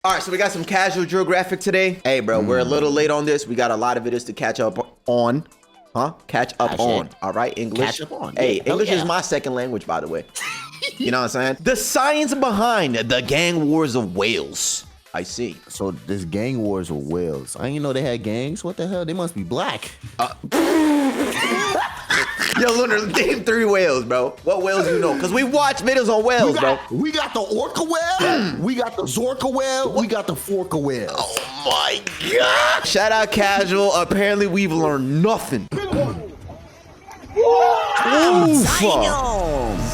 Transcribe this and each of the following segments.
All right, so we got some casual Geographic today. Hey, bro, we're a little late on this. We got a lot of videos to catch up on. Catch up on. All right, English. Catch up on. Hey, Yeah. English is my second language, by the way. You know what I'm saying? The science behind the gang wars of Wales. I see. So this gang wars with whales. I didn't know they had gangs. What the hell? They must be black. Yo, Lunar, name 3 whales, bro. What whales do you know? Because we watch videos on whales, bro. We got the orca whale. We got the zorca whale. We got the forca whale. Oh my God. Shout out casual. Apparently we've learned nothing.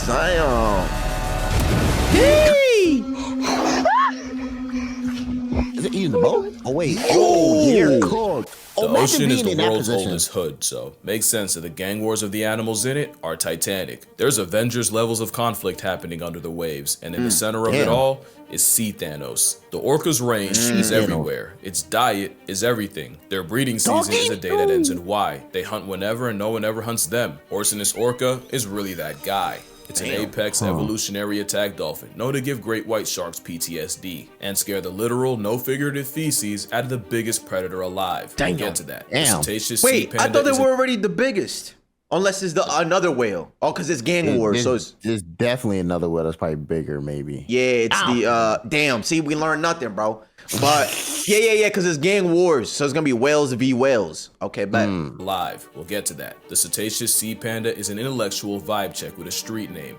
Zion. Hey. Is it eating the boat? Oh wait. Oh, they're cooked. The Imagine ocean is being the in that world's position. oldest hood, so makes sense that the gang wars of the animals in it are titanic. There's Avengers levels of conflict happening under the waves, and in the center of it all is Sea Thanos. The orca's range is everywhere. Its diet is everything. Their breeding season is a day that ends in Y. They hunt whenever and no one ever hunts them. Orcinus orca is really that guy. It's an apex evolutionary attack dolphin, known to give great white sharks PTSD, and scare the literal, no figurative feces out of the biggest predator alive. We'll get to that. The cetaceous sea Wait, I panda thought they is were already the biggest. Unless it's another whale. Oh, because it's gang wars. So it's... There's definitely another whale that's probably bigger, maybe. Yeah, it's the... Damn, see, we learned nothing, bro. But, yeah, because it's gang wars. So it's going to be whales v. whales. Okay, bet. live. We'll get to that. The cetaceous sea panda is an intellectual vibe check with a street name.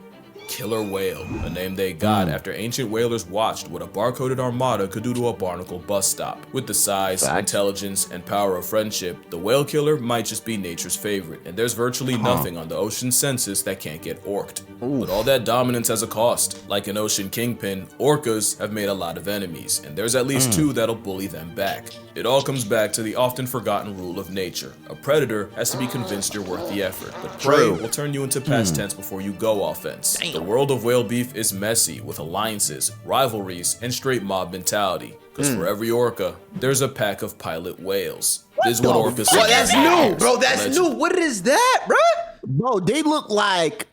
Killer whale, a name they got after ancient whalers watched what a barcoded armada could do to a barnacle bus stop. With the size, intelligence, and power of friendship, the whale killer might just be nature's favorite, and there's virtually nothing on the ocean census that can't get orked. But all that dominance has a cost. Like an ocean kingpin, orcas have made a lot of enemies, and there's at least 2 that'll bully them back. It all comes back to the often forgotten rule of nature. A predator has to be convinced you're worth the effort, but prey will turn you into past tense before you go offense. The world of whale beef is messy, with alliances, rivalries, and straight mob mentality. Because for every orca, there's a pack of pilot whales. This is what orcas say. Well, that's new, bro. That's new. What is that, bro? Bro, they look like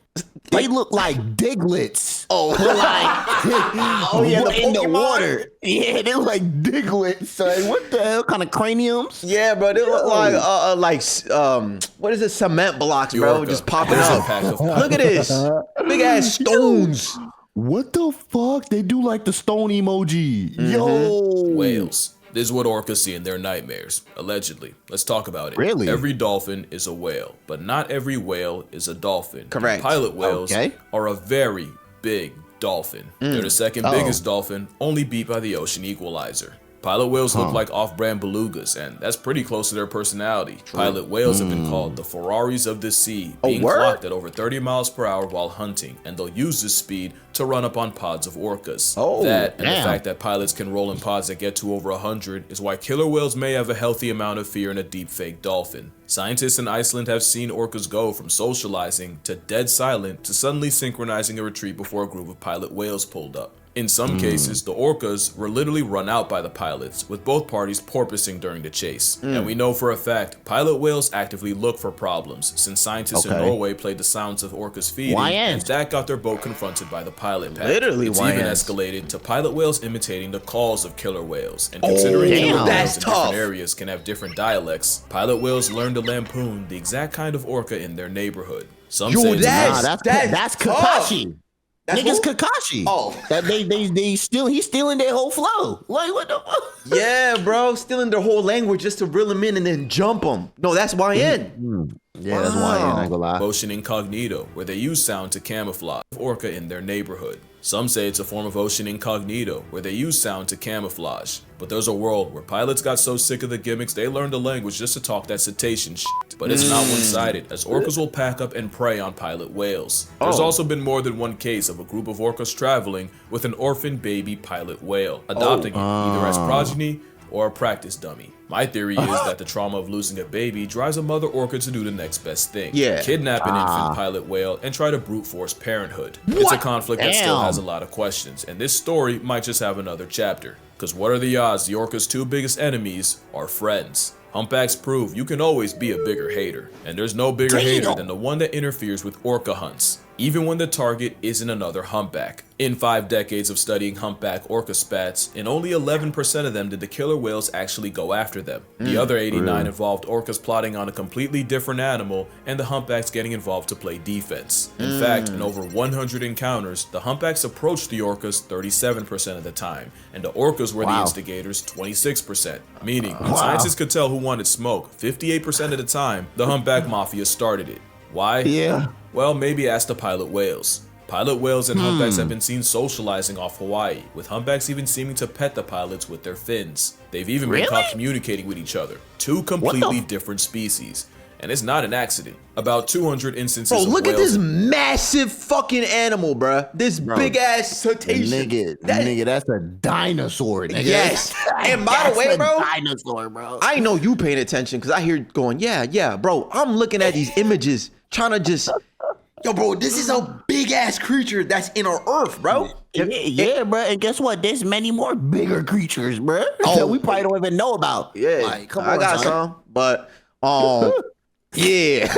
diglets. Oh, In the water. Yeah, they look like diglets. So what the hell kind of craniums? Yeah, bro. They look like what is it? Cement blocks, bro. Orca Just popping has a up. pack of Look at this. Big ass stones. What the fuck? They do like the stone emoji. Yo. whales. This is what orcas see in their nightmares, allegedly. Let's talk about it. Really? Every dolphin is a whale, but not every whale is a dolphin. Correct. Pilot whales are a very big dolphin. They're the second biggest dolphin, only beat by the ocean equalizer. Pilot whales look like off-brand belugas, and that's pretty close to their personality. Pilot whales have been called the Ferraris of the sea, being clocked at over 30 miles per hour while hunting, and they'll use this speed to run up on pods of orcas. That, and the fact that pilots can roll in pods that get to over 100, is why killer whales may have a healthy amount of fear in a deep fake dolphin. Scientists in Iceland have seen orcas go from socializing to dead silent to suddenly synchronizing a retreat before a group of pilot whales pulled up. In some cases, the orcas were literally run out by the pilots, with both parties porpoising during the chase. And we know for a fact, pilot whales actively look for problems, since scientists in Norway played the sounds of orcas feeding, and that got their boat confronted by the pilot pack. It's even escalated to pilot whales imitating the calls of killer whales. And considering killer whales in different areas can have different dialects, pilot whales learn to lampoon the exact kind of orca in their neighborhood. Some say that's Kakashi. Niggas Kakashi. That he's stealing their whole flow. Like what the fuck? Yeah, bro, stealing their whole language just to reel them in and then jump them. No, that's YN. Yeah, that's YN. I ain't gonna lie. Ocean incognito, where they use sound to camouflage orca in their neighborhood. Some say it's a form of ocean incognito, where they use sound to camouflage. But there's a world where pilots got so sick of the gimmicks they learned the language just to talk that cetacean shit. But it's not one-sided, as orcas will pack up and prey on pilot whales. There's also been more than one case of a group of orcas traveling with an orphan baby pilot whale, adopting it either as progeny or a practice dummy. My theory is that the trauma of losing a baby drives a mother orca to do the next best thing. Kidnap an infant pilot whale and try to brute force parenthood. It's a conflict that still has a lot of questions, and this story might just have another chapter. Because what are the odds the orca's 2 biggest enemies are friends? Humpbacks prove you can always be a bigger hater, and there's no bigger hater than the one that interferes with orca hunts, even when the target isn't another humpback. In 5 decades of studying humpback orca spats, in only 11% of them did the killer whales actually go after them. The other 89 involved orcas plotting on a completely different animal and the humpbacks getting involved to play defense. In fact, in over 100 encounters, the humpbacks approached the orcas 37% of the time, and the orcas were the instigators 26%, meaning when scientists could tell who wanted smoke, 58% of the time, the humpback mafia started it. Why? Yeah. Well, maybe ask the pilot whales. Pilot whales and humpbacks have been seen socializing off Hawaii, with humpbacks even seeming to pet the pilots with their fins. They've even been caught communicating with each other. 2 completely different species. And it's not an accident. About 200 instances of look whales at this massive fucking animal, bruh. This big ass cetacean. Nigga, that's a dinosaur, nigga. Yes. And by the way, bro, dinosaur, bro. I know you paying attention because I hear going, yeah, bro. I'm looking at these images, trying to just, yo, bro, this is a big ass creature that's in our Earth, bro. Yeah, bro. And guess what? There's many more bigger creatures, bro. That we probably don't even know about. Yeah, like, come on, I got son. some, but yeah.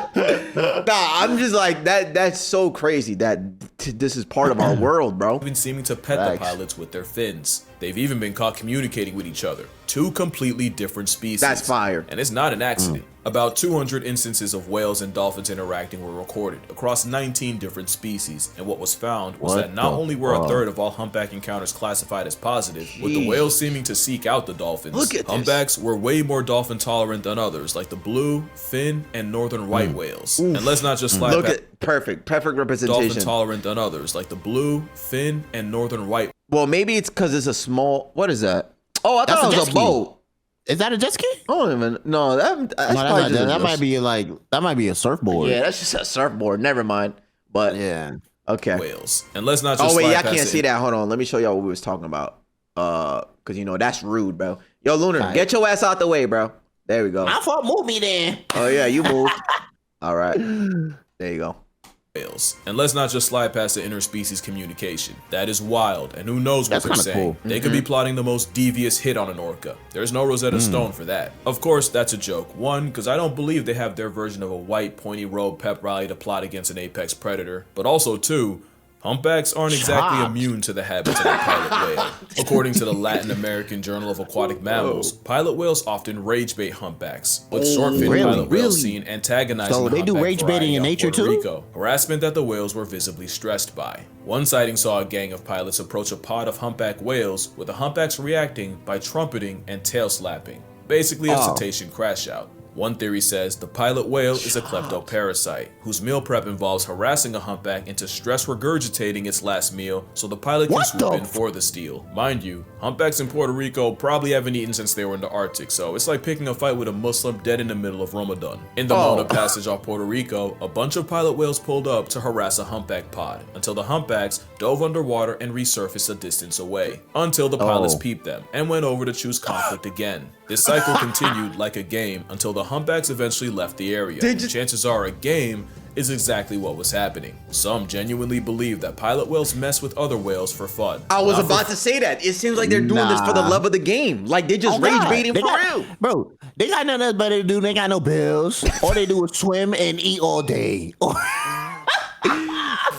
Nah, I'm just like that. That's so crazy that this is part of our world, bro. Even seeming to pet the pilots with their fins. They've even been caught communicating with each other. 2 completely different species. That's fire. And it's not an accident. About 200 instances of whales and dolphins interacting were recorded across 19 different species, and what was found was that not only were a third of all humpback encounters classified as positive, with the whales seeming to seek out the dolphins, humpbacks were way more dolphin tolerant than others, like the blue, fin, and northern white whales. And let's not just slide perfect representation. Dolphin tolerant than others, like the blue, fin, and northern white. Well, maybe it's because it's a small. What is that? Oh, I thought it was a boat. Is that a jet ski? I don't even know. That might be a surfboard. Yeah, that's just a surfboard. Never mind. But yeah, okay. Whales, and let's not just. Oh wait, I can't see that. Hold on, let me show y'all what we was talking about. Cause that's rude, bro. Yo, Lunar, get your ass out the way, bro. There we go. My fault. Move me then. Oh yeah, you moved. All right, there you go. Whales. And let's not just slide past the interspecies communication. That is wild, and who knows what they're saying. Cool. They could be plotting the most devious hit on an orca. There's no Rosetta Stone for that. Of course, that's a joke. 1, because I don't believe they have their version of a white, pointy-robed pep rally to plot against an apex predator. But also 2, humpbacks aren't exactly immune to the habits of a pilot whale. According to the Latin American Journal of Aquatic Mammals, pilot whales often rage bait humpbacks, with short-fin pilot whales seen antagonizing so they do rage baiting in nature too? Rico, harassment that the whales were visibly stressed by. One sighting saw a gang of pilots approach a pod of humpback whales, with the humpbacks reacting by trumpeting and tail slapping. Basically a cetacean crash out. One theory says the pilot whale is a kleptoparasite, whose meal prep involves harassing a humpback into stress regurgitating its last meal so the pilot can swoop in for the steal. Mind you, humpbacks in Puerto Rico probably haven't eaten since they were in the Arctic, so it's like picking a fight with a Muslim dead in the middle of Ramadan. In the Mona Passage off Puerto Rico, a bunch of pilot whales pulled up to harass a humpback pod, until the humpbacks dove underwater and resurfaced a distance away, until the pilots peeped them, and went over to choose conflict again. This cycle continued like a game until the humpbacks eventually left the area. Chances are a game is exactly what was happening. Some genuinely believe that pilot whales mess with other whales for fun. I was about to say that. It seems like they're doing this for the love of the game. Like they just rage baiting for real. Bro, they got nothing else better to do. They got no bills. All they do is swim and eat all day.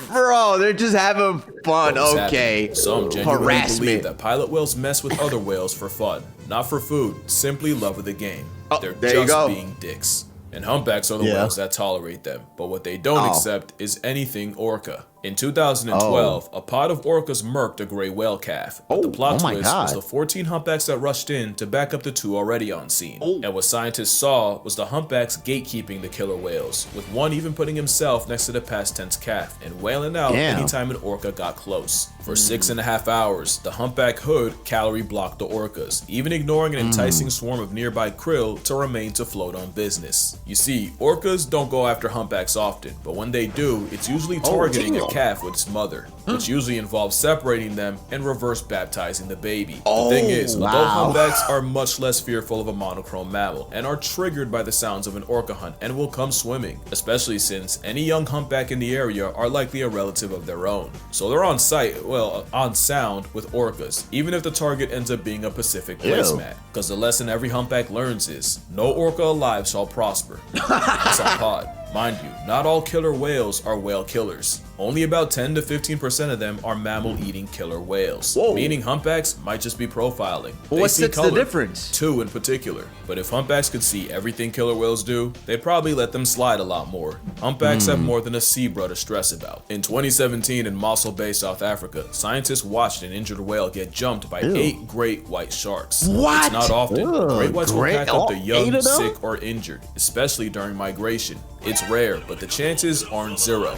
Bro, they're just having fun. Okay. Some genuinely believe that pilot whales mess with other whales for fun, not for food, simply love of the game. They're just being dicks. And humpbacks are the whales that tolerate them. But what they don't accept is anything orca. In 2012, a pod of orcas murked a gray whale calf. But the plot twist was the 14 humpbacks that rushed in to back up the 2 already on scene. And what scientists saw was the humpbacks gatekeeping the killer whales, with one even putting himself next to the past tense calf and wailing out anytime an orca got close. For 6.5 hours, the humpback hood calorie blocked the orcas, even ignoring an enticing swarm of nearby krill to remain to float on business. You see, orcas don't go after humpbacks often, but when they do, it's usually targeting a calf with its mother, which usually involves separating them and reverse baptizing the baby. The thing is, adult humpbacks are much less fearful of a monochrome mammal and are triggered by the sounds of an orca hunt and will come swimming, especially since any young humpback in the area are likely a relative of their own. So they're on sound with orcas, even if the target ends up being a Pacific placemat. Because the lesson every humpback learns is, no orca alive shall prosper. That's on pod. Mind you, not all killer whales are whale killers. Only about 10 to 15% of them are mammal-eating killer whales. Whoa. Meaning humpbacks might just be profiling. Well, what's the difference? Two in particular. But if humpbacks could see everything killer whales do, they'd probably let them slide a lot more. Humpbacks have more than a zebra to stress about. In 2017 in Mossel Bay, South Africa, scientists watched an injured whale get jumped by 8 great white sharks. What? It's not often. Great whites will pack up the young, sick, or injured, especially during migration. It's rare, but the chances aren't zero.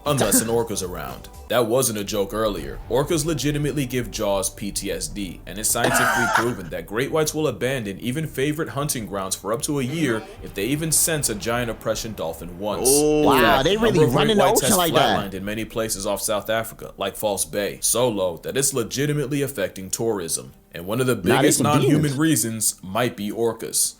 Unless an orca's around. That wasn't a joke earlier. Orcas legitimately give Jaws PTSD, and it's scientifically proven that great whites will abandon even favorite hunting grounds for up to a year if they even sense a giant oppression dolphin once. Oh, wow, they really running the ocean like that. Flatlined in many places off South Africa, like False Bay, so low that it's legitimately affecting tourism. And one of the biggest non-human reasons might be orcas.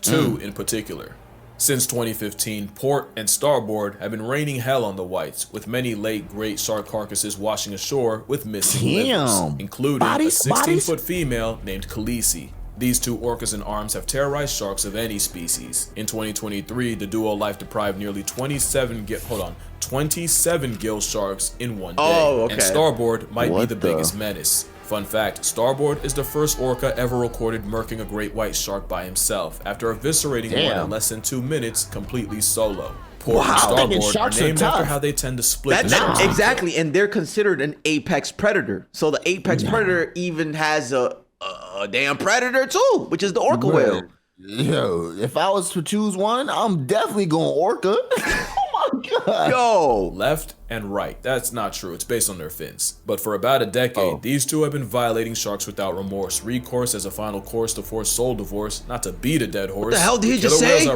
2 in particular. Since 2015, port and starboard have been raining hell on the whites, with many late great shark carcasses washing ashore with missing livers, including a 16-foot female named Khaleesi. These 2 orcas and arms have terrorized sharks of any species. In 2023, the duo life-deprived nearly 27 gill sharks in one day, and starboard might be the biggest menace. Fun fact, Starboard is the first orca ever recorded murking a great white shark by himself after eviscerating one in less than 2 minutes completely solo. Port and Starboard are named after how they tend to split the sharks. Exactly, and they're considered an apex predator. So the apex predator even has a damn predator too, which is the orca whale. Yo, if I was to choose one, I'm definitely going orca. God. Yo, left and right. That's not true. It's based on their fins. But for about a decade, these 2 have been violating sharks without remorse. Recourse as a final course to force soul divorce, not to beat a dead horse. What the hell did he just say?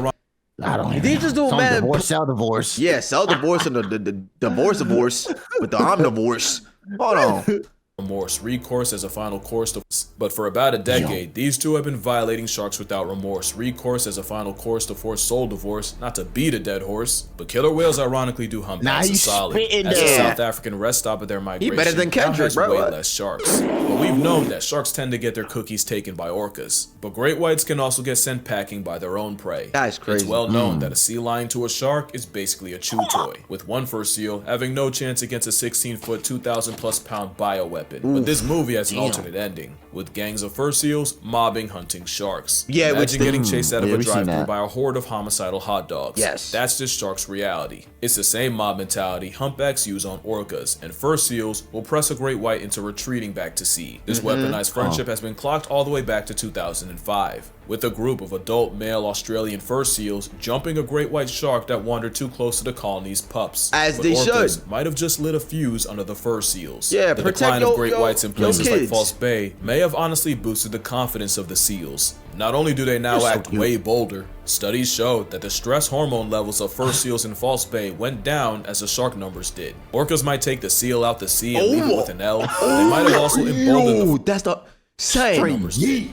I don't know. Did he just do a mad divorce, sell divorce? Yeah, sell divorce and the divorce with the omnivorce. Hold on. Remorse. Recourse as a final course to... But for about a decade, these 2 have been violating sharks without remorse. Recourse as a final course to force soul divorce, not to beat a dead horse. But killer whales ironically do humpbacks a solid. As a South African rest stop of their migration, he better than Kendrick, has way less sharks. But we've known that sharks tend to get their cookies taken by orcas. But great whites can also get sent packing by their own prey. That's crazy. It's well known that a sea lion to a shark is basically a chew toy, with one fur seal having no chance against a 16-foot, 2,000+ pound bioweapon. But this movie has an alternate ending, with gangs of fur seals mobbing hunting sharks. Yeah, imagine getting chased out of a drive-thru by a horde of homicidal hot dogs. Yes. That's just sharks' reality. It's the same mob mentality humpbacks use on orcas, and fur seals will press a great white into retreating back to sea. This weaponized friendship has been clocked all the way back to 2005, with a group of adult male Australian fur seals jumping a great white shark that wandered too close to the colony's pups. As they should. Might have just lit a fuse under the fur seals. Yeah, the protect decline of great whites in places like kids. False Bay may have honestly boosted the confidence of the seals. Not only do they now act way bolder, studies showed that the stress hormone levels of fur seals in False Bay went down as the shark numbers did. Orcas might take the seal out to sea and leave it with an L. They might have also emboldened the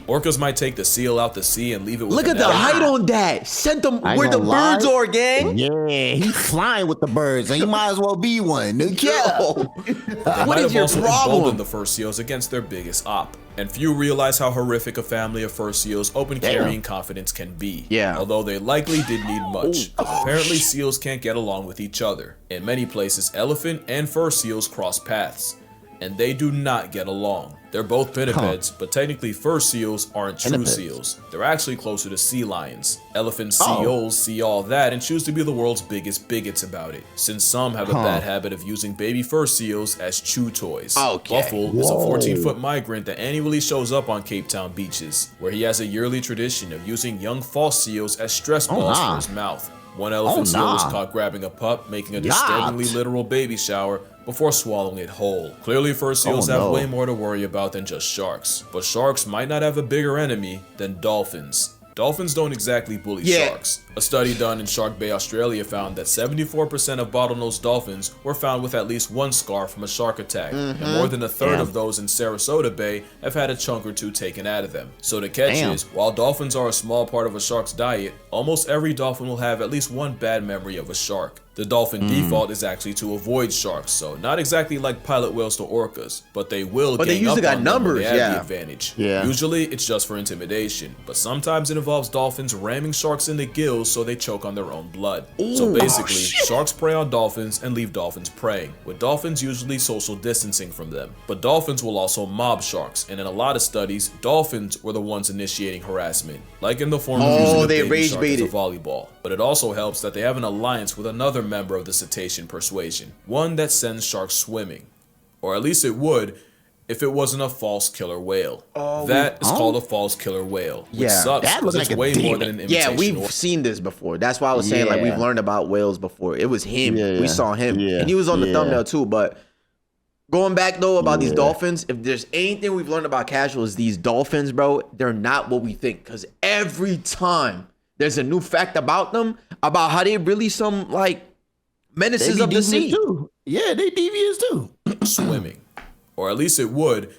orcas might take the seal out to sea and leave it with Look at the height on that. Send them where the birds are, gang. Yeah, he's flying with the birds, and he might as well be one. What is your problem? Emboldened the fur seals against their biggest op. And few realize how horrific a family of fur seals open carrying confidence can be. Yeah. Although they likely didn't need much. Apparently seals can't get along with each other. In many places, elephant and fur seals cross paths, and they do not get along. They're both pinnipeds, but technically fur seals aren't true seals. They're actually closer to sea lions. Elephant seals see all that and choose to be the world's biggest bigots about it, since some have a bad habit of using baby fur seals as chew toys. Buffle is a 14-foot migrant that annually shows up on Cape Town beaches, where he has a yearly tradition of using young false seals as stress balls for his mouth. One elephant seal was caught grabbing a pup, making a disturbingly literal baby shower before swallowing it whole. Clearly fur seals have way more to worry about than just sharks, but sharks might not have a bigger enemy than dolphins. Dolphins don't exactly bully sharks. A study done in Shark Bay, Australia found that 74% of bottlenose dolphins were found with at least one scar from a shark attack, and more than a third of those in Sarasota Bay have had a chunk or two taken out of them. So the catch is, while dolphins are a small part of a shark's diet, almost every dolphin will have at least one bad memory of a shark. The dolphin default is actually to avoid sharks, so not exactly like pilot whales to orcas, but they will But they gang usually up got on them when numbers, they have the advantage. Usually it's just for intimidation, but sometimes it involves dolphins ramming sharks in the gills so they choke on their own blood. So basically, sharks prey on dolphins and leave dolphins preying, with dolphins usually social distancing from them. But dolphins will also mob sharks, and in a lot of studies, dolphins were the ones initiating harassment, like in the form of using a baby shark as a volleyball. But it also helps that they have an alliance with another member of the cetacean persuasion, one that sends sharks swimming. Or at least it would if it wasn't a false killer whale. That is called a false killer whale, which sucks because it's way more than an imitation. Yeah, we've seen this before. That's why I was saying, like, we've learned about whales before. It was him. We saw him. And he was on the thumbnail too. But going back, though, about these dolphins, if there's anything we've learned about casual is these dolphins, bro, they're not what we think. Because every time there's a new fact about them, about how they really some, like, menaces of the sea. Yeah, they devious too. Swimming. Or at least it would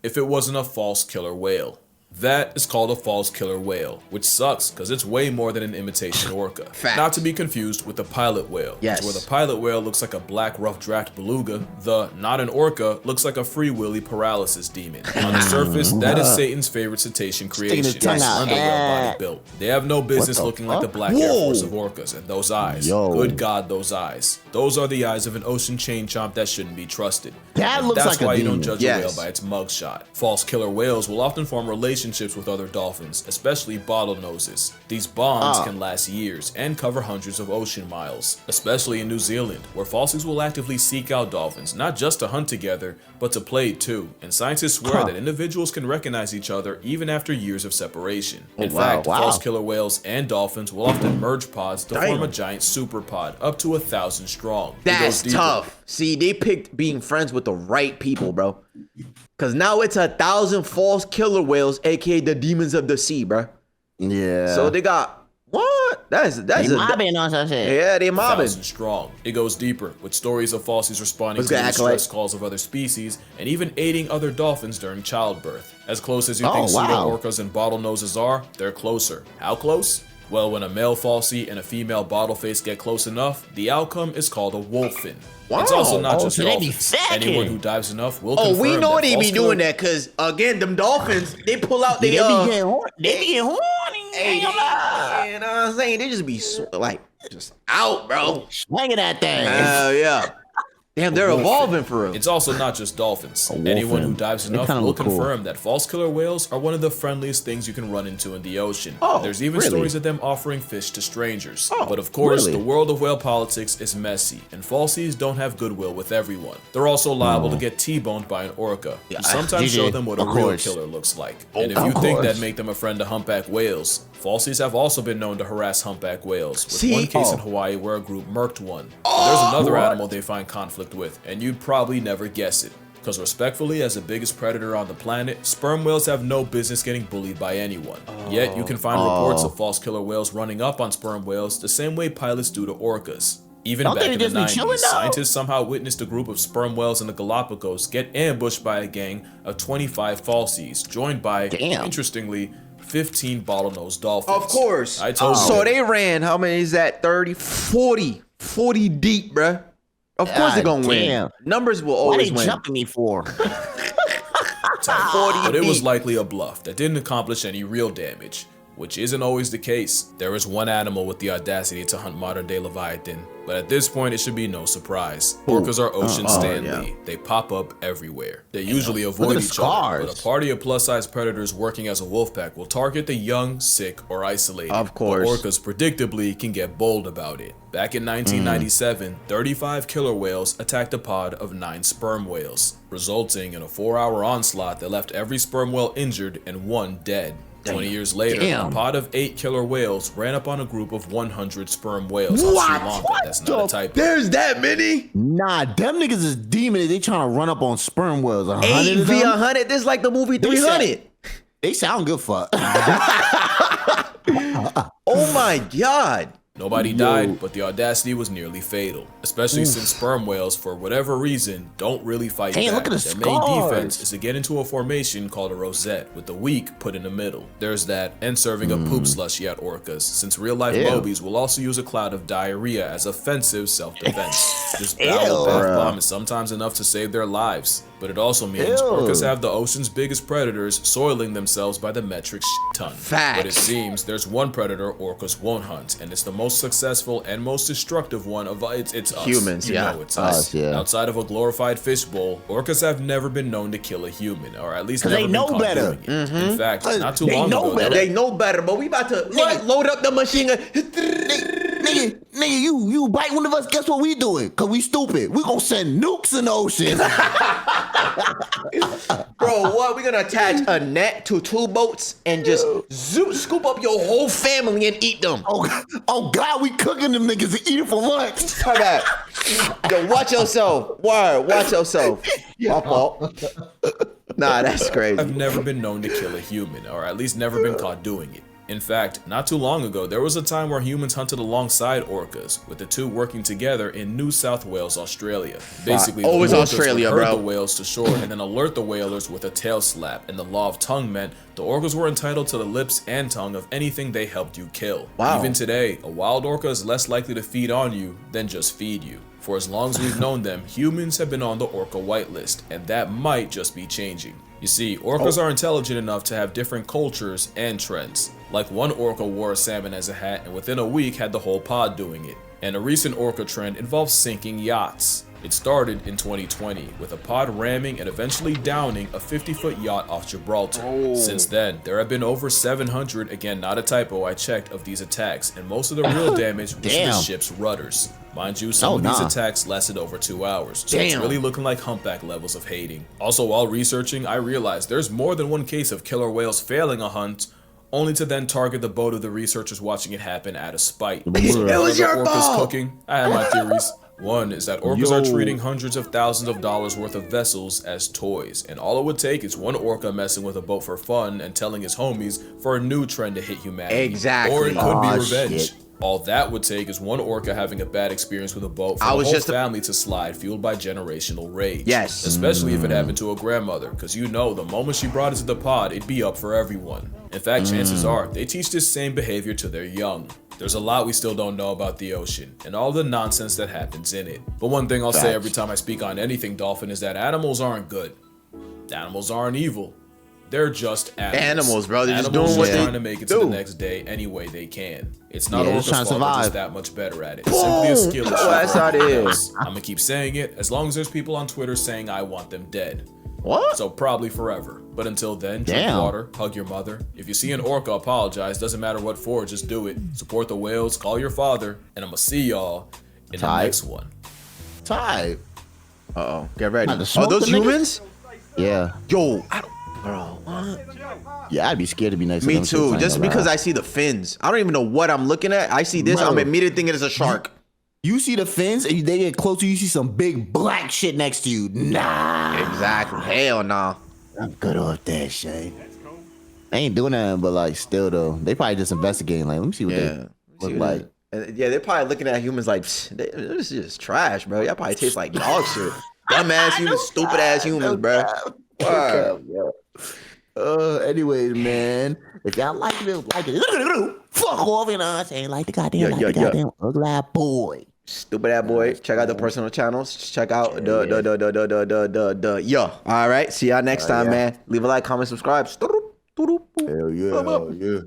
if it wasn't a false killer whale. That is called a false killer whale, which sucks because it's way more than an imitation orca. Not to be confused with the pilot whale, where the pilot whale looks like a black rough draft beluga, the not an orca looks like a free willy paralysis demon. On the surface, that is Satan's favorite cetacean creation, underwhelmed body built. They have no business looking like the black Air Force of orcas, and those eyes, good God, those eyes. Those are the eyes of an ocean chain chomp that shouldn't be trusted. That looks That's like why a you don't demon. judge a whale by its mugshot. False killer whales will often form relationships with other dolphins, especially bottlenoses. These bonds can last years and cover hundreds of ocean miles, especially in New Zealand, where falsies will actively seek out dolphins, not just to hunt together, but to play too. And scientists swear that individuals can recognize each other even after years of separation. In fact, false killer whales and dolphins will often merge pods to form a giant superpod, up to 1,000 strong. That's tough. See, they picked being friends with the right people, bro. Cause now it's 1,000 false killer whales, aka the demons of the sea, bro. Yeah. So they got what? That's they mobbing on some shit. Yeah, they mobbing. 1,000 strong. It goes deeper with stories of falsies responding to the distress calls of other species and even aiding other dolphins during childbirth. As close as you think pseudo orcas and bottlenoses are, they're closer. How close? Well, when a male falsie and a female bottleface get close enough, the outcome is called a wolfin. It's also not just dolphins. Anyone who dives enough will confirm we know that they be doing that because, again, them dolphins, they pull out they be getting horny. Hey, you know what I'm saying? They just be, like, just out, bro. Swinging that thing. Yeah. Damn, they're evolving for real. It's also not just dolphins. Anyone who dives enough will confirm that false killer whales are one of the friendliest things you can run into in the ocean. There's even stories of them offering fish to strangers. But of course, the world of whale politics is messy, and falsies don't have goodwill with everyone. They're also liable to get T-boned by an orca, who sometimes show them what a real killer looks like. And if you think that make them a friend to humpback whales, falsies have also been known to harass humpback whales, with one case in Hawaii where a group murked one. There's another animal they find conflict with, and you'd probably never guess it. Because respectfully, as the biggest predator on the planet, sperm whales have no business getting bullied by anyone. Yet you can find reports of false killer whales running up on sperm whales the same way pilots do to orcas. Even back in the 90s, scientists somehow witnessed a group of sperm whales in the Galapagos get ambushed by a gang of 25 falsies, joined by, interestingly, 15 bottlenose dolphins. Of course. I told you. So they ran, how many is that? 30, 40 deep, bruh. Of course they're gonna win. Numbers will always win. What are they jumping me for? But it was likely a bluff that didn't accomplish any real damage, which isn't always the case. There is one animal with the audacity to hunt modern-day Leviathan, but at this point it should be no surprise. Orcas are ocean Stanley. They pop up everywhere. They usually avoid each other, but a party of plus-size predators working as a wolf pack will target the young, sick, or isolated. Of course. But orcas predictably can get bold about it. Back in 1997, 35 killer whales attacked a pod of 9 sperm whales, resulting in a 4-hour onslaught that left every sperm whale injured and one dead. 20 years later, a pod of 8 killer whales ran up on a group of 100 sperm whales on Sri Lanka. That's not a typo. There's that many? Nah, them niggas is demons. They trying to run up on sperm whales. 8 v 100. This is like the movie 300. They sound good for. Oh my God. Nobody died, but the audacity was nearly fatal, especially since sperm whales, for whatever reason, don't really fight back. Look at the Their main scars. defense is to get into a formation called a rosette, with the weak put in the middle. There's that, and serving a poop slushy at orcas, since real-life mobies will also use a cloud of diarrhea as offensive self-defense. This battle bath bomb is sometimes enough to save their lives, but it also means orcas have the ocean's biggest predators soiling themselves by the metric ton. Facts. But it seems there's one predator orcas won't hunt, and it's the most successful and most destructive one of it's us. Humans, you know it's us. Outside of a glorified fishbowl, orcas have never been known to kill a human, or at least never they been know caught better. doing it. In fact, not too long ago, They know better, but we about to load up the machine gun. Nigga, you bite one of us, guess what we doing? Cause we stupid. We gonna send nukes in the ocean. Bro, what? We're gonna attach a net to 2 boats and just scoop up your whole family and eat them. Oh God, we cooking them niggas and eat it for lunch. Come back. Yo, watch yourself. Word, watch yourself. My fault. Nah, that's crazy. I've never been known to kill a human, or at least never been caught doing it. In fact, not too long ago, there was a time where humans hunted alongside orcas, with the two working together in New South Wales, Australia. Basically, always the orcas Australia, would herd bro. the whales to shore and then alert the whalers with a tail slap, and the law of tongue meant the orcas were entitled to the lips and tongue of anything they helped you kill. Wow. Even today, a wild orca is less likely to feed on you than just feed you. For as long as we've known them, humans have been on the orca whitelist, and that might just be changing. You see, orcas are intelligent enough to have different cultures and trends. Like one orca wore a salmon as a hat and within a week had the whole pod doing it. And a recent orca trend involves sinking yachts. It started in 2020 with a pod ramming and eventually downing a 50-foot yacht off Gibraltar. Since then, there have been over 700, again not a typo, I checked, of these attacks, and most of the real damage was to the ship's rudders. Mind you, some of these attacks lasted over 2 hours, so it's really looking like humpback levels of hating. Also, while researching, I realized there's more than one case of killer whales failing a hunt, only to then target the boat of the researchers watching it happen out of spite. It was your fault. Cooking? I have my theories. One is that orcas are treating hundreds of thousands of dollars worth of vessels as toys, and all it would take is one orca messing with a boat for fun and telling his homies for a new trend to hit humanity. Exactly. Or it could be revenge. Shit. All that would take is one orca having a bad experience with a boat for the whole family to slide, fueled by generational rage. Yes. Especially if it happened to a grandmother, because you know the moment she brought it to the pod, it'd be up for everyone. In fact, chances are, they teach this same behavior to their young. There's a lot we still don't know about the ocean, and all the nonsense that happens in it. But one thing I'll say every time I speak on anything dolphin is that animals aren't good. Animals aren't evil. They're just animals, bro. They're just doing what they're trying to make it to the next day any way they can. It's not orca's fault, they're just that much better at it. It's simply a skill issue. That's how it is. I'm gonna keep saying it as long as there's people on Twitter saying I want them dead. What? So probably forever. But until then, drink water, hug your mother. If you see an orca, apologize. Doesn't matter what for, just do it. Support the whales, call your father, and I'm gonna see y'all in the next one. Type. Uh-oh. Get ready. Are those humans? Yeah. Yo, bro, what? Yeah, I'd be scared to be next to Me them. too. Just because I see the fins. I don't even know what I'm looking at. I see this, Bro. I'm immediately thinking it's a shark. You see the fins, and they get closer, you see some big black shit next to you. Nah. Exactly. Hell nah. I'm good off that shit. They ain't doing nothing, but like still though, they probably just investigating. Like, let me see what they look like. Yeah, they're probably looking at humans like, this is just trash, bro. Y'all probably taste like dog shit. Dumbass humans, stupid ass humans, bro. Anyways, man, if y'all like it, fuck off, you know what I'm saying? Like the goddamn, ugly ass boy. Stupid ass boy. Check out the personal channels. Check out the all right. See y'all next time, man. Leave a like, comment, subscribe. Hell yeah.